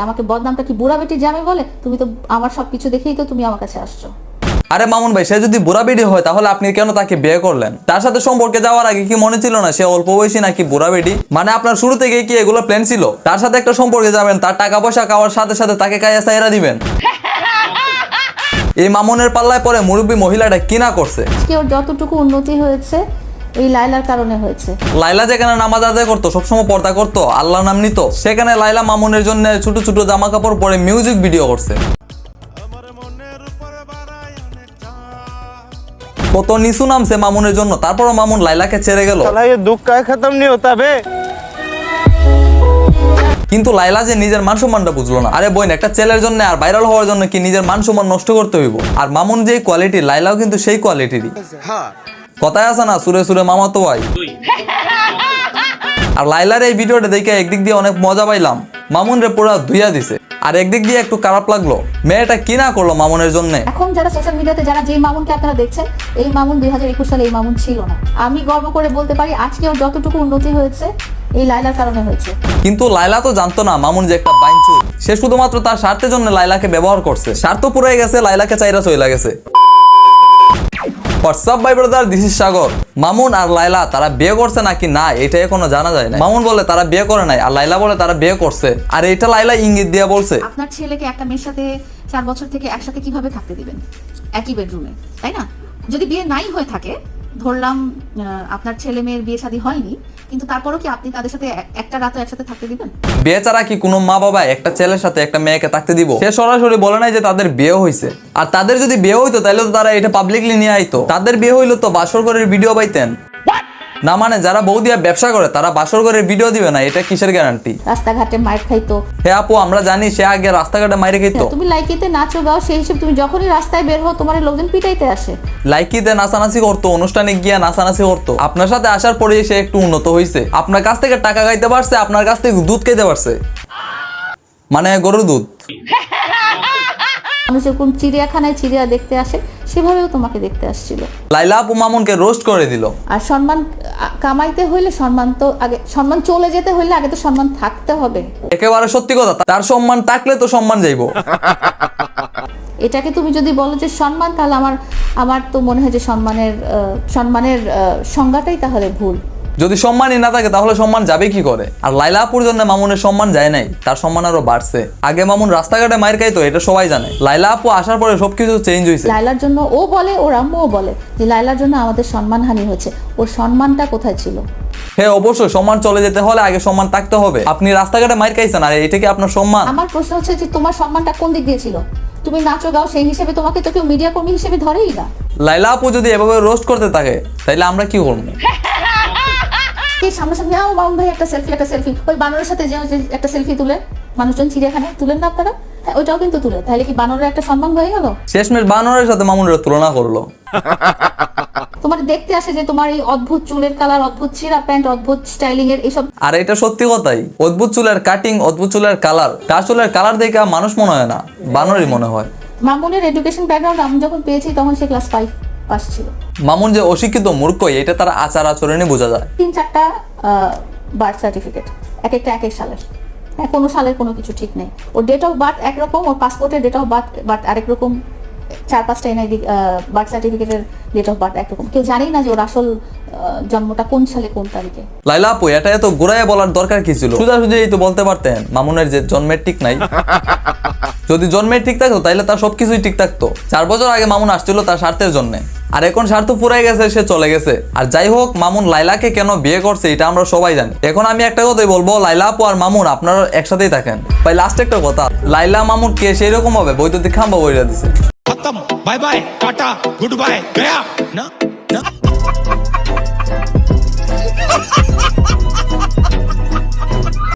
আমাকে বদনামটা কি বুড়া বেটি জামে বলে? তুমি তো আমার সবকিছু দেখেই তো তুমি আমার কাছে আসছো। আরে মামুন ভাই, সে যদি বুড়া বেডি হয় তাহলে আপনি কেন তাকে বিয়ে করলেন? তার সাথে সম্পর্কে যাওয়ার আগে কি মনে ছিল না সে অল্প বয়সী নাকি বুড়া বেডি? মানে আপনার শুরু থেকে কি এগুলো প্ল্যান ছিল? তার সাথে একটা সম্পর্কে যাবেন, তার টাকা পয়সা খাওয়ার সাথে সাথে তাকে কায়া সাইরা দিবেন? এই মামুনের পাল্লায় পরে মুরব্বী মহিলাটা কি না করছে। ওর যতটুকু উন্নতি হয়েছে এই লাইলার কারণে হয়েছে। লাইলা যেখানে নামাজ আদায় করতো, সবসময় পর্দা করতো, আল্লাহর নাম নিত, সেখানে লাইলা মামুনের জন্য ছোট ছোট জামা কাপড় পরে মিউজিক ভিডিও করছে। কত নিচু নামছে মামুনের জন্য, তারপরও মামুন লাইলাকে ছেড়ে গেল। দুঃখ খতম नहीं होता बे। কিন্তু লাইলা যে নিজের মান সম্মানটা বুঝলো না। আরে বোন, একটা ছেলের জন্য আর ভাইরাল হওয়ার জন্য কি নিজের মান সম্মান নষ্ট করতে হইব? আর মামুন যে কোয়ালিটি, লাইলাও কিন্তু সেই কোয়ালিটিরই। কথায় আছে না, সুরে সুরে মামা তো ভাই। আর লাইলার এই ভিডিওটা দেখে একদিক দিয়ে অনেক মজা পাইলাম, মামুন রে পুরো ধুইয়া দিছে। আর একদিক দিয়ে একটু খারাপ লাগলো, মেয়েটা কি না করলো মামুনের জন্য। এখন যারা সোশ্যাল মিডিয়াতে যারা যে মামুনকে আপনারা দেখছেন, এই মামুন 2021 সালে এই মামুন ছিল না। আমি গর্ব করে বলতে পারি আজকে ওর যতটুকু উন্নতি হয়েছে এই লাইলার কারণে হয়েছে। কিন্তু লাইলা তো জানতো না মামুন যে একটা বাইনচুর। সে শুধুমাত্র তার স্বার্থের জন্য লাইলাকে ব্যবহার করছে। স্বার্থ পুরাই গেছে, লাইলাকে চাইরা চইলা গেছে। হোয়াটসঅ্যাপ ভাই ব্রাদার, দিস ইজ সাগর। মামুন আর লাইলা তারা বিয়ে করছে নাকি না এটা এখনো জানা যায় না। মামুন বলে তারা বিয়ে করে নাই, আর লাইলা বলে তারা বিয়ে করছে। আর এটা লাইলা ইঙ্গিত দিয়ে বলছে। আপনার ছেলেকে একটা মেয়ের সাথে 4 বছর থেকে একসাথে কিভাবে থাকতে দিবেন একই বেডরুমে, তাই না? যদি বিয়ে নাই হয়ে থাকে, ধরলাম আপনার ছেলে মেয়ের বিয়ে শাদী হয়নি, কিন্তু তারপরও কি আপনি তাদের সাথে একটা রাতও একসাথে থাকতে দিবেন? বিয়ে ছাড়া কি কোনো মা বাবা একটা ছেলের সাথে একটা মেয়েকে থাকতে দিব? সে সরাসরি বলে নাই যে তাদের বিয়ে হয়েছে। আর তাদের যদি বিয়ে হইতো তাহলে তো তারা এটা পাবলিকলি নিয়ে আইতো। তাদের বিয়ে হইলো তো বাসর ঘরের ভিডিও পাইতেন না। মানে যারা বউ দিয়া ব্যবসা করে তারা বাসর ঘরের ভিডিও দিবে না, এটা কিসের গ্যারান্টি? রাস্তাঘাটে মাইর খাইতো। হে আপু, আমরা জানি সে আগে রাস্তাঘাটে মাইরে খেতো। তুমি লাইকিতে নাচো গাও, সেই হিসেবে তুমি যখনই রাস্তায় বের হও তোমার লোকজন পিটাইতে আসে। লাইকিতে নাচানাচি করতো, অনুষ্ঠানে গিয়া নাচানাচি করতো। আপনার সাথে আসার পরে সে একটু উন্নত হয়েছে। আপনার কাছ থেকে টাকা খাইতে পারছে, আপনার কাছ থেকে দুধ খাইতে পারছে, মানে গরুর দুধ। মানুষ যখন চিড়িয়াখানায় চিড়িয়া দেখতে আসে সেভাবেও তোমাকে দেখতে আসছিল। লাইলা আপু মামুনকে রোস্ট করে দিল। আর সম্মান কামাইতে হইলে সম্মান তো আগে, সম্মান চলে যেতে হইলে আগে তো সম্মান থাকতে হবে। একেবারে সত্যি কথা, তার সম্মান থাকলে তো সম্মান যাইবো। এটাকে তুমি যদি বলো যে সম্মান, তাহলে আমার তো মনে হয় যে সম্মানের সংজ্ঞাটাই তাহলে ভুল। যদি সম্মানই না থাকে তাহলে সম্মান যাবে কি করে? আর লাইলা আপুর জন্য মামুনের সম্মান যায় নাই, তার সম্মান আরো বাড়ছে। আগে মামুন রাস্তাঘাটে মাইর খাইতো, এটা সবাই জানে। লাইলা আপু আসার পরে সবকিছু চেঞ্জ হয়েছে। লাইলার জন্য ও বলে, ওর আম্মুও বলে যে লাইলার জন্য আমাদের সম্মানহানি হয়েছে। ওর সম্মানটা কোথায় ছিল? হ্যাঁ অবশ্যই, সম্মান চলে যেতে হলে আগে সম্মান থাকতে হবে। আপনি রাস্তাঘাটে মাইর খাইছেন, আর এটা কি আপনার সম্মান? আমার প্রশ্ন হচ্ছে যে তোমার সম্মানটা কোন দিক দিয়ে ছিল? তুমি নাচো গাও, সেই হিসেবে তোমাকে তো কেউ মিডিয়া কর্মী হিসেবে ধরেই না। লাইলা আপু যদি এভাবে রোস্ট করতে থাকে তাহলে আমরা কি করবো? সামনাসামনি মামুন ভাই একটা সেলফি, ওই বানরের সাথে যে একটা সেলফি তুলে মানুষজন চিড়িয়াখানায় তুলেন না আপনারা? ওইটাও কিন্তু তুলে, তাহলে কি বানরের একটা সম্মান হয়ে গেল? শেষমেশ বানরের সাথে মামুনের তুলনা করলো। তোমার দেখতে আসে যে তোমার এই অদ্ভুত চুলের কালার, অদ্ভুত ছিঁড়া প্যান্ট, অদ্ভুত স্টাইলিং এর এইসব। আর এটা সত্যি কথাই, অদ্ভুত চুলের কাটিং, অদ্ভুত চুলের কালার। তার চুলের কালার দেখে মানুষ মনে হয় না, বানরই মনে হয়। মামুনের এডুকেশন ব্যাকগ্রাউন্ড আমি যখন পেয়েছি তখন সে ক্লাস 5 পাস ছিল। মামুন যে অশিক্ষিত মূর্খ এটা তার আচার আচরণে বোঝা যায়। 3-4টা বার্থ সার্টিফিকেট, এক একটা এক এক সালের। কোনো সালের কোনো কিছু ঠিক নেই। ওর ডেট অফ বার্থ একরকম, ওর পাসপোর্টের ডেট অফ বার্থ আরেক রকম, 4-5টা এনআইডি বার্থ সার্টিফিকেটের ডেট অফ বার্থ একরকম। কেউ জানেই না যে ওর আসল জন্মটা কোন সালে কোন তারিখে। লাইলা আপু এটা এত ঘুরাইয়া বলার দরকার কি ছিল? সোজাসুজি তো বলতে পারতেন মামুনের যে জন্মের ঠিক নাই। যদি জন্মের ঠিক থাকতো তাহলে তার সবকিছুই ঠিক থাকতো। 4 বছর আগে মামুন আসছিল তার স্বার্থের জন্য, আর এখন স্বার্থ পুরাই গেছে, সে চলে গেছে। আর যাই হোক, মামুন লাইলাকে কেন বিয়ে করছে এটা আমরা সবাই জানি। এখন আমি একটা কথাই বলবো, লাইলা আপু আর মামুন আপনারা একসাথেই থাকেন। ভাই লাস্ট একটা কথা, লাইলা মামুন কে সেই রকম হবে বৈদ্যুতিক খাম্বা বইরা দিছে। खत्म, bye bye, tata, good bye, गया ना ना